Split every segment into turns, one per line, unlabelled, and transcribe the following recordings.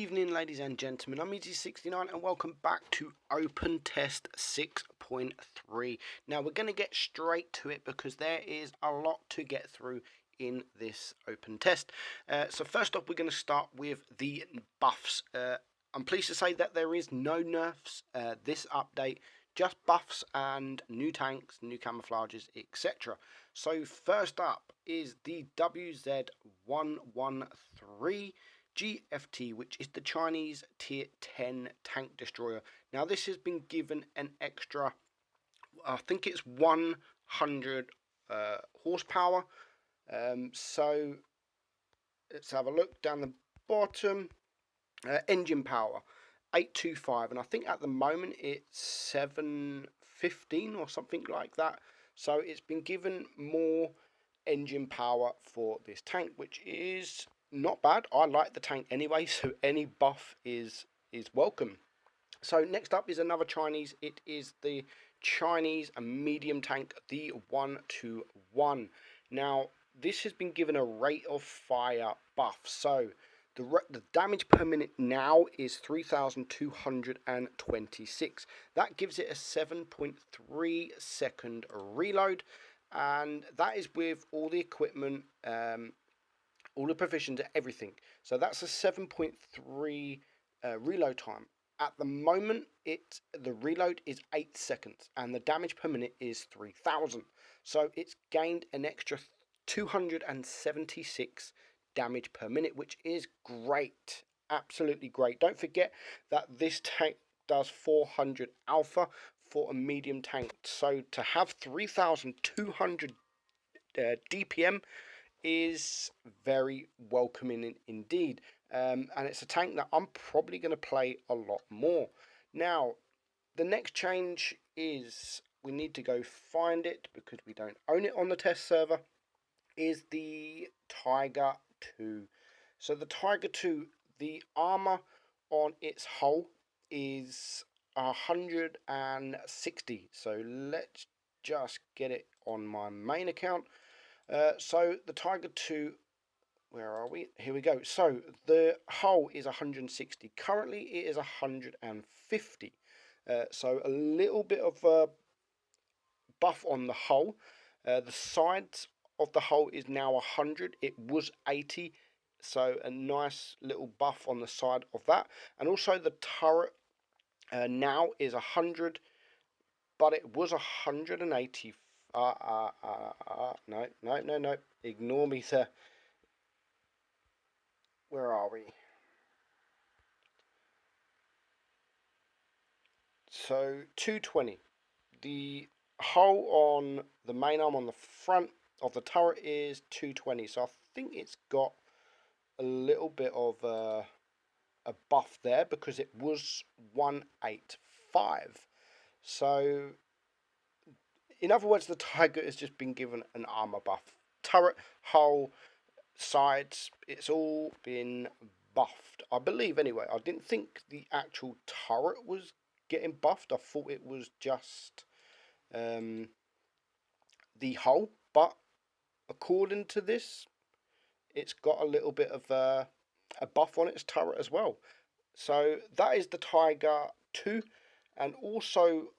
evening, ladies and gentlemen. I'm Meadsy69 and welcome back to Open Test 6.3. Now we're going to get straight to it because there is a lot to get through in this open test. So first off, we're going to start with the buffs. I'm pleased to say that there is no nerfs this update, just buffs and new tanks, new camouflages, etc. So first up is the WZ113 GFT, which is the Chinese tier 10 tank destroyer. Now this has been given an extra, I think it's 100 horsepower. So let's have a look down the bottom. Engine power 825, and I think at the moment it's 715 or something like that. So it's been given more engine power for this tank, which is not bad. I like the tank anyway, so any buff is welcome. So next up is another Chinese. It is the Chinese medium tank, the 121. Now this has been given a rate of fire buff. So the damage per minute now is 3,226. That gives it a 7.3 second reload, and that is with all the equipment, all the provisions, everything. So that's a 7.3 reload time. At the moment, the reload is 8 seconds, and the damage per minute is 3,000. So it's gained an extra 276 damage per minute, which is great, absolutely great. Don't forget that this tank does 400 alpha for a medium tank, so to have 3,200 DPM is very welcoming indeed, and it's a tank that I'm probably going to play a lot more. Now the next change is, we need to go find it because we don't own it on the test server, is the Tiger 2. So the Tiger 2, the armor on its hull is 160. So let's just get it on my main account. So the Tiger 2, where are we? Here we go. So the hull is 160. Currently it is 150. So a little bit of a buff on the hull. The sides of the hull is now 100. It was 80, so a nice little buff on the side of that. And also the turret now is 100, but it was 180. No, ignore me, sir. Where are we? So 220. The hull on the main arm on the front of the turret is 220, so I think it's got a little bit of a buff there because it was 185. So in other words, the Tiger has just been given an armor buff. Turret, hull, sides, it's all been buffed, I believe. Anyway, I didn't think the actual turret was getting buffed. I thought it was just the hull, but according to this, it's got a little bit of a buff on its turret as well. So that is the Tiger 2. And also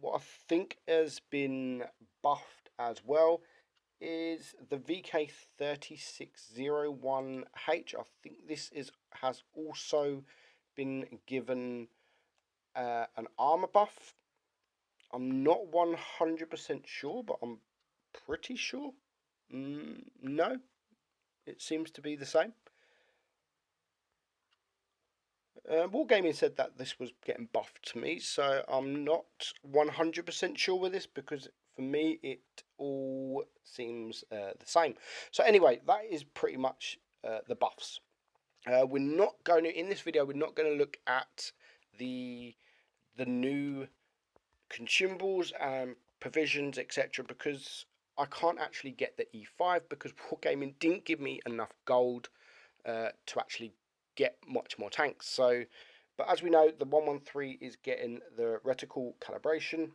what I think has been buffed as well is the VK3601H. I think this has also been given an armor buff. I'm not 100% sure, but I'm pretty sure. No, it seems to be the same. Wargaming said that this was getting buffed to me, so I'm not 100% sure with this because for me it all seems the same. So anyway, that is pretty much the buffs. We're not going to, in this video, we're not going to look at the new consumables and provisions, etc., because I can't actually get the E5 because Wargaming didn't give me enough gold to actually get much more tanks. So, but as we know, the 113 is getting the reticle calibration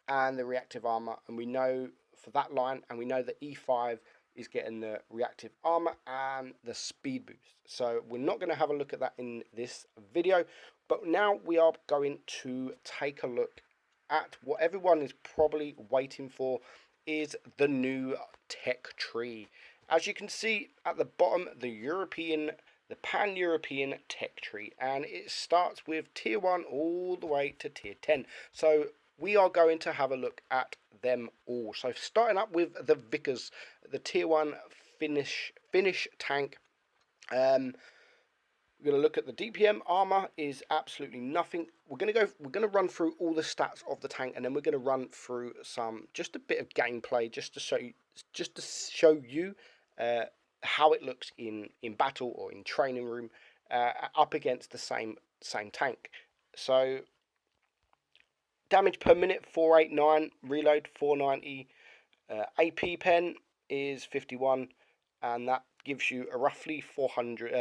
and the reactive armor, and we know for that line, and we know that E5 is getting the reactive armor and the speed boost. So we're not going to have a look at that in this video, but now we are going to take a look at what everyone is probably waiting for, is the new tech tree. As you can see at the bottom, the pan-European tech tree, and it starts with tier 1 all the way to tier 10. So we are going to have a look at them all. So starting up with the Vickers, the tier 1 Finnish tank. We're going to look at the DPM armor is absolutely nothing. We're going to run through all the stats of the tank, and then we're going to run through just a bit of gameplay, just to show you how it looks in battle or in training room up against the same tank. So damage per minute 489, reload 490, AP pen is 51, and that gives you a roughly 40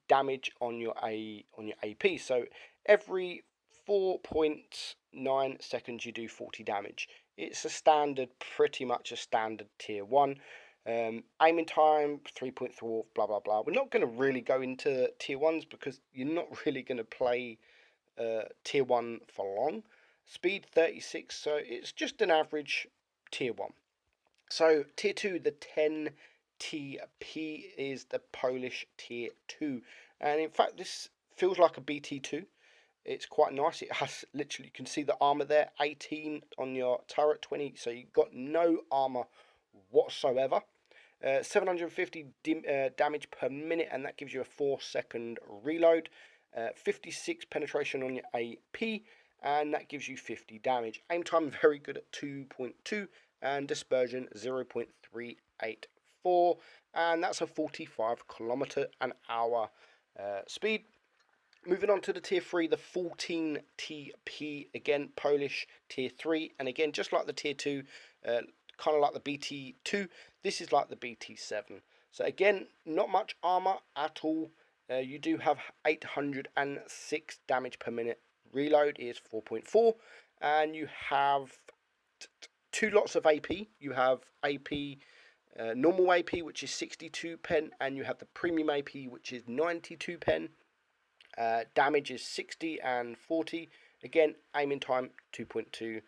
damage on your AP. So every 4.9 seconds you do 40 damage. It's pretty much a standard tier 1. Aiming time 3.4, blah blah blah. We're not going to really go into tier 1s because you're not really going to play tier 1 for long. Speed 36, so it's just an average tier 1. So tier 2, the 10 TP is the Polish tier 2, and in fact this feels like a BT2. It's quite nice. It has literally, you can see the armor there, 18 on your turret, 20, so you've got no armor whatsoever. 750 damage per minute, and that gives you a 4-second reload. 56 penetration on your AP, and that gives you 50 damage. Aim time very good at 2.2, and dispersion 0.384, and that's a 45 km/h speed. Moving on to the tier 3, the 14 TP, again Polish tier 3, and again just like the tier 2, kind of like the BT2, this is like the BT7. So again, not much armor at all. You do have 806 damage per minute. Reload is 4.4, and you have 2 lots of AP. You have AP, normal AP, which is 62 pen, and you have the premium AP, which is 92 pen. Damage is 60 and 40. Again, aiming time 2.2.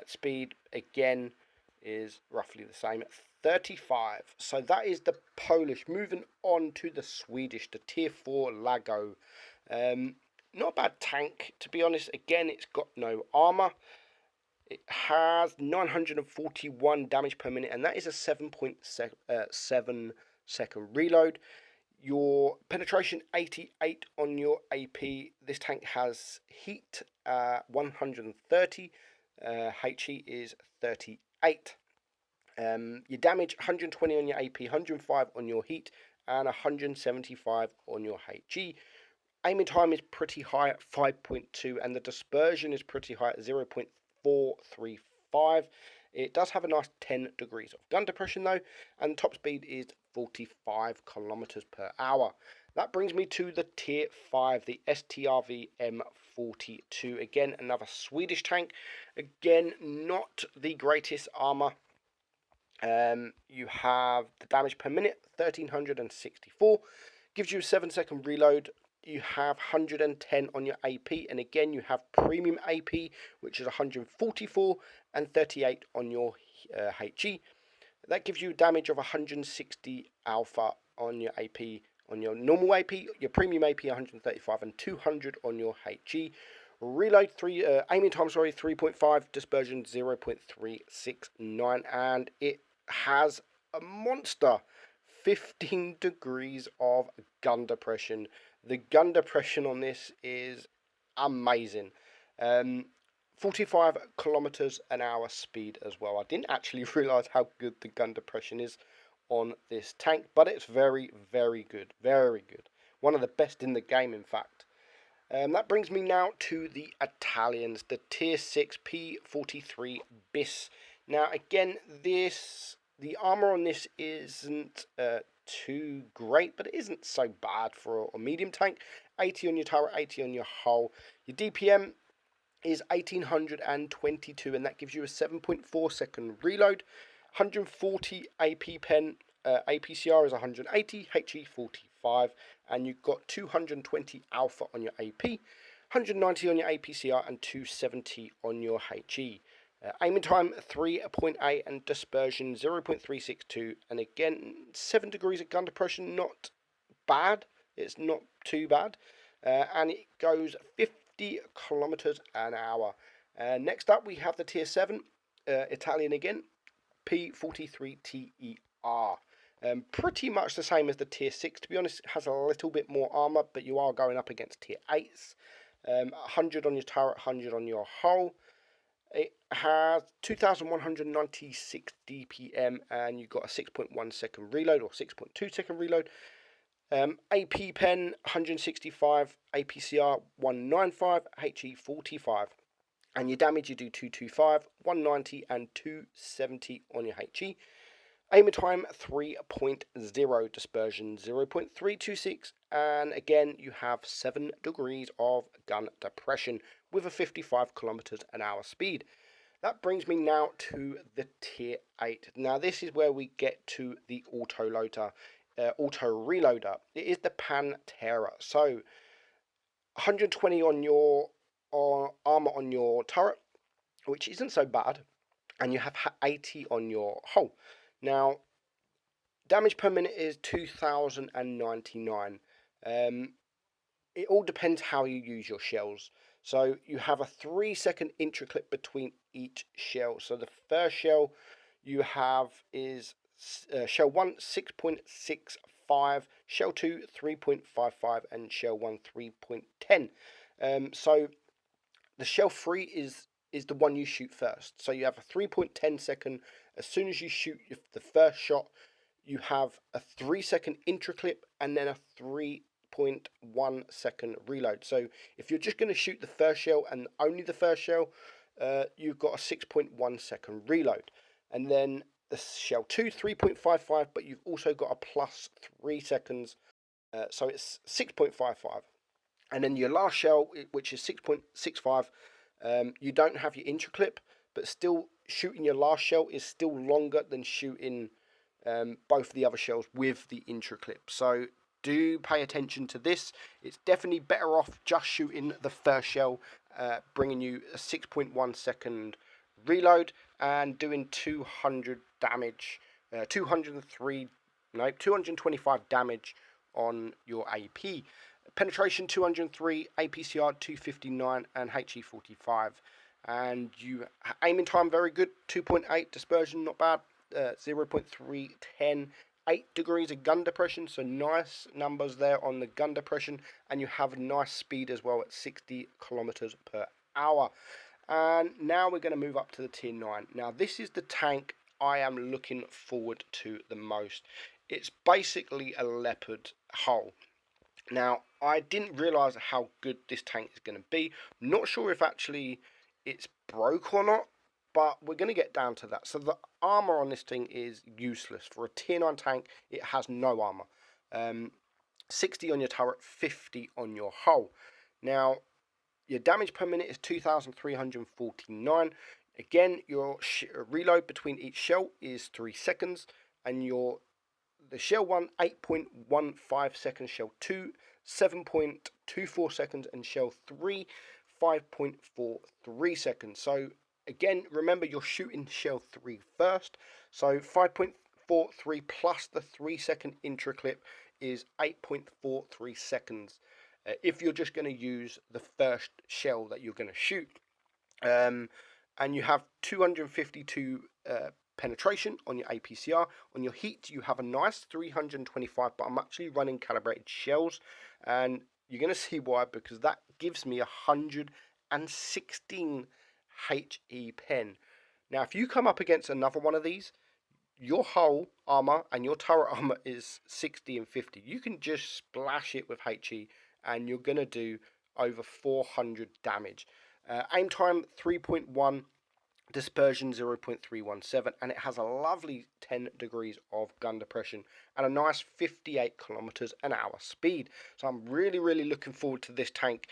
Speed again is roughly the same at 35. So that is the Polish. Moving on to the Swedish, the tier 4 Lago. Not a bad tank, to be honest. Again, it's got no armor. It has 941 damage per minute, and that is a 7.7 second reload. Your penetration 88 on your AP. This tank has heat 130. HE is 38. Your damage 120 on your AP, 105 on your heat, and 175 on your HE. Aiming time is pretty high at 5.2, and the dispersion is pretty high at 0.435. It does have a nice 10 degrees of gun depression though, and top speed is 45 km/h. That brings me to the tier 5, the Strv M42. Again, another Swedish tank. Again, not the greatest armor. You have the damage per minute, 1364. Gives you a 7-second reload. You have 110 on your AP, and again you have premium AP, which is 144, and 38 on your HE. That gives you damage of 160 alpha on your AP, on your normal AP, your premium AP 135, and 200 on your HE. Reload aiming time 3.5, dispersion 0.369, and it has a monster 15 degrees of gun depression. The gun depression on this is amazing. 45 km/h speed as well. I didn't actually realise how good the gun depression is on this tank, but it's very, very good. Very good. One of the best in the game, in fact. That brings me now to the Italians, the tier 6 P43 bis. Now, again, the armor on this isn't too great, but it isn't so bad for a medium tank. 80 on your turret, 80 on your hull. Your DPM is 1822, and that gives you a 7.4 second reload. 140 AP pen, APCR is 180, HE 45, and you've got 220 alpha on your AP, 190 on your APCR, and 270 on your HE. Aiming time 3.8 and dispersion 0.362, and again 7 degrees of gun depression, not bad. It's not too bad, and it goes 50 kilometers an hour. Next up, we have the Tier 7, Italian again, P43TER. Pretty much the same as the Tier 6, to be honest. It has a little bit more armor, but you are going up against Tier 8s. 100 on your turret, 100 on your hull. It has 2,196 DPM, and you've got a 6.1 second reload, or 6.2 second reload. AP pen 165, APCR 195, HE 45, and your damage you do 225, 190, and 270 on your HE. Aiming time 3.0, dispersion 0.326, and again you have 7 degrees of gun depression with a 55 kilometers an hour speed. That brings me now to the Tier 8. Now this is where we get to the auto reloader. It is the Pantera. So 120 on your armor on your turret, which isn't so bad, and you have 80 on your hull. Now damage per minute is 2,099. It all depends how you use your shells. So you have a 3-second intra-clip between each shell. So the first shell you have is shell 1 6.65, shell 2 3.55, and shell 1 3.10. So the shell 3 is the one you shoot first. So you have a 3.10 second. As soon as you shoot the first shot, you have a 3-second intra-clip and then a 3.1 second reload. So if you're just going to shoot the first shell and only the first shell, you've got a 6.1 second reload. And then the shell 2 3.55, but you've also got a plus 3 seconds, so it's 6.55. And then your last shell, which is 6.65, you don't have your intra-clip, but still shooting your last shell is still longer than shooting both the other shells with the intra-clip. So do pay attention to this. It's definitely better off just shooting the first shell, bringing you a 6.1 second reload and doing 200 damage, 225 damage on your AP. Penetration 203, APCR 259, and HE 45. And you aiming time very good, 2.8, dispersion not bad, 0.310, 8 degrees of gun depression, so nice numbers there on the gun depression, and you have nice speed as well at 60 kilometers per hour. And now we're going to move up to the Tier 9. Now this is the tank I am looking forward to the most. It's basically a Leopard hull. Now I didn't realise how good this tank is going to be. I'm not sure if actually it's broke or not, but we're going to get down to that. So the armor on this thing is useless. For a Tier 9 tank, it has no armor. 60 on your turret, 50 on your hull. Now your damage per minute is 2,349. Again, your reload between each shell is 3 seconds, and the shell 1 8.15 seconds, shell 2 7.24 seconds, and shell 3 5.43 seconds. So again, remember you're shooting shell 3 first. So 5.43 plus the 3-second intra-clip is 8.43 seconds. If you're just going to use the first shell that you're going to shoot. And you have 252 penetration on your APCR. On your heat, you have a nice 325, but I'm actually running calibrated shells. And you're going to see why, because that gives me 116 HE pen. Now, if you come up against another one of these, your hull armor and your turret armor is 60 and 50. You can just splash it with HE and you're going to do over 400 damage. Aim time 3.1, dispersion 0.317, and it has a lovely 10 degrees of gun depression and a nice 58 kilometers an hour speed. So I'm really looking forward to this tank,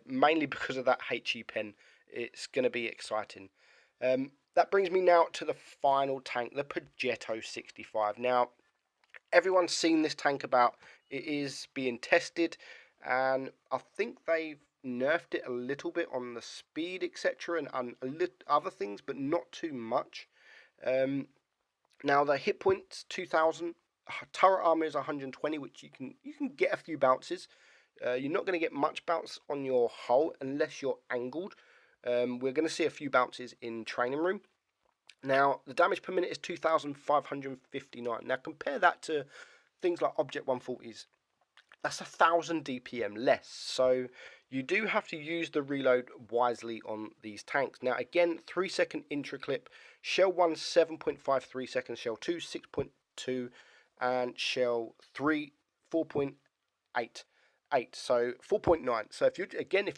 mainly because of that HE pen. It's going to be exciting. that brings me now to the final tank, the Projeto 65. Now, everyone's seen this tank about. It is being tested, and I think they've nerfed it a little bit on the speed, etc., and other things, but not too much. Now the hit points 2,000, turret armor is 120, which you can get a few bounces. You're not going to get much bounce on your hull unless you're angled. We're going to see a few bounces in training room. Now the damage per minute is 2,559. Now compare that to things like Object 140s. That's 1,000 DPM less. So you do have to use the reload wisely on these tanks. Now again, 3-second intra clip. Shell 1 7.53 seconds, Shell 2 6.2, and Shell 3 4.88. So 4.9. So if you're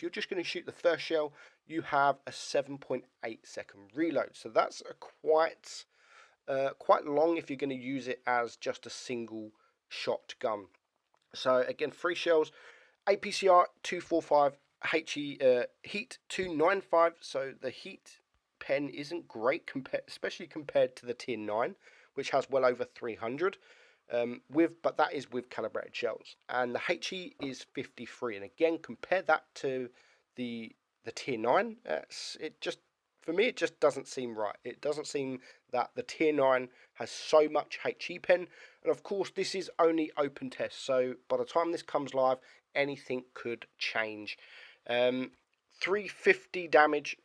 just going to shoot the first shell, you have a 7.8 second reload. So that's a quite long if you're going to use it as just a single shot gun. So again, 3 shells, APCR 245, heat 295. So the heat pen isn't great, especially compared to the tier 9, which has well over 300. But that is with calibrated shells, and the HE is 53. And again, compare that to the tier 9. For me, it just doesn't seem right. It doesn't seem that the tier 9 has so much HE pen. And of course, this is only open test, so by the time this comes live, anything could change. 350 damage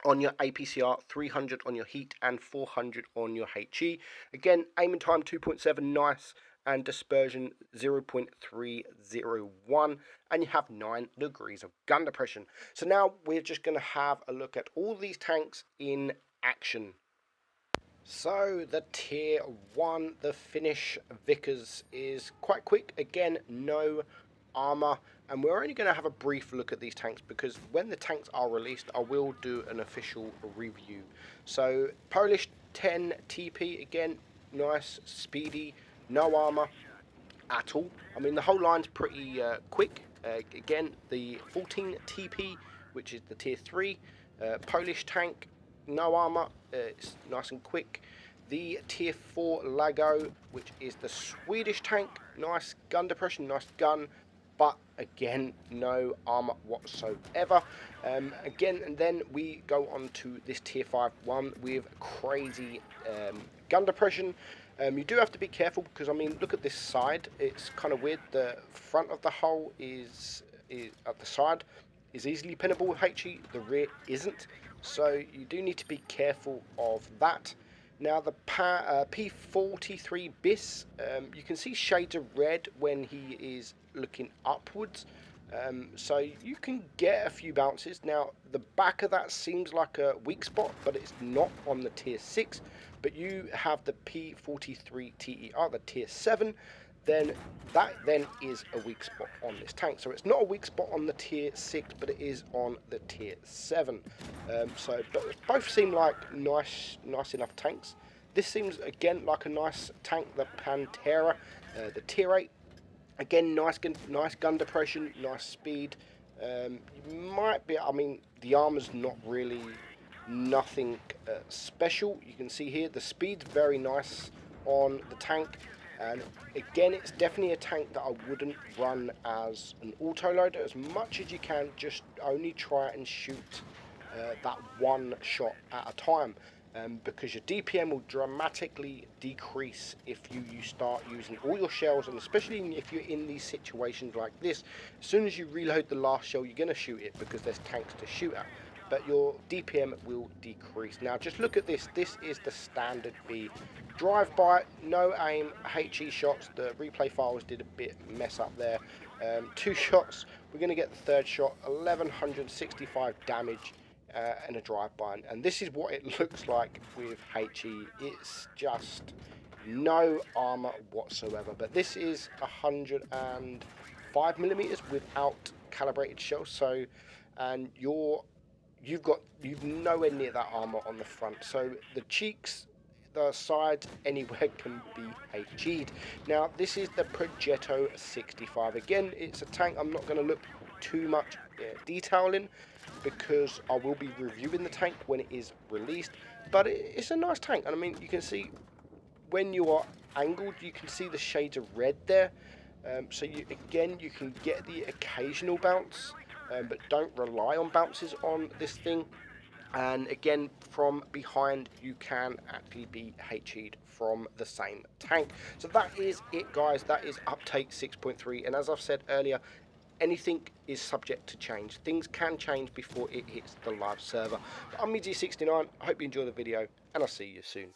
on your APCR, 300 on your heat, and 400 on your HE. Again, aiming time 2.7, nice, and dispersion 0.301, and you have 9 degrees of gun depression. So now we're just going to have a look at all these tanks in action. So the tier 1, the Finnish Vickers, is quite quick. Again, no armor, and we're only going to have a brief look at these tanks because when the tanks are released, I will do an official review. So Polish 10 TP, again, nice, speedy, no armor at all. I mean, the whole line's pretty quick. Again, the 14 TP, which is the tier 3 Polish tank, no armor, it's nice and quick. The tier 4 Lago, which is the Swedish tank, nice gun depression, nice gun, but again, no armor whatsoever. Again, and then we go on to this tier 5 one with crazy gun depression. You do have to be careful because, I mean, look at this side. It's kind of weird. The front of the hull is at the side is easily pinnable with HE. The rear isn't. So you do need to be careful of that. Now the P43 Bis, you can see shades of red when he is looking upwards. So you can get a few bounces. Now the back of that seems like a weak spot, but it's not on the tier 6. But you have the P43 TER, the tier 7. Then that is a weak spot on this tank. So it's not a weak spot on the tier 6, but it is on the tier 7. But both seem like nice enough tanks. This seems again like a nice tank, the Pantera, the tier 8. Again, nice gun depression, nice speed. I mean, the armor's not really nothing special. You can see here the speed's very nice on the tank. And again, it's definitely a tank that I wouldn't run as an autoloader. As much as you can, just only try and shoot that one shot at a time, because your DPM will dramatically decrease if you start using all your shells, and especially if you're in these situations like this. As soon as you reload the last shell, you're going to shoot it because there's tanks to shoot at, but your DPM will decrease. Now just look at this. This is the standard B. Drive by, no aim, HE shots. The replay files did a bit mess up there. 2 shots. We're going to get the third shot. 1165 damage and a drive by. And this is what it looks like with HE. It's just no armor whatsoever. But this is 105mm without calibrated shells. So, and you've nowhere near that armor on the front. So the cheeks, the sides, anywhere can be HE'd. Now this is the Projeto 65. Again, it's a tank I'm not going to look too much detailing, because I will be reviewing the tank when it is released. But it's a nice tank, and I mean, you can see when you are angled, you can see the shades of red there. So you can get the occasional bounce, but don't rely on bounces on this thing. And again, from behind, you can actually be HE'd from the same tank. So that is it, guys. That is update 6.3. And as I've said earlier, anything is subject to change. Things can change before it hits the live server. But I'm Meadsy69. I hope you enjoy the video, and I'll see you soon.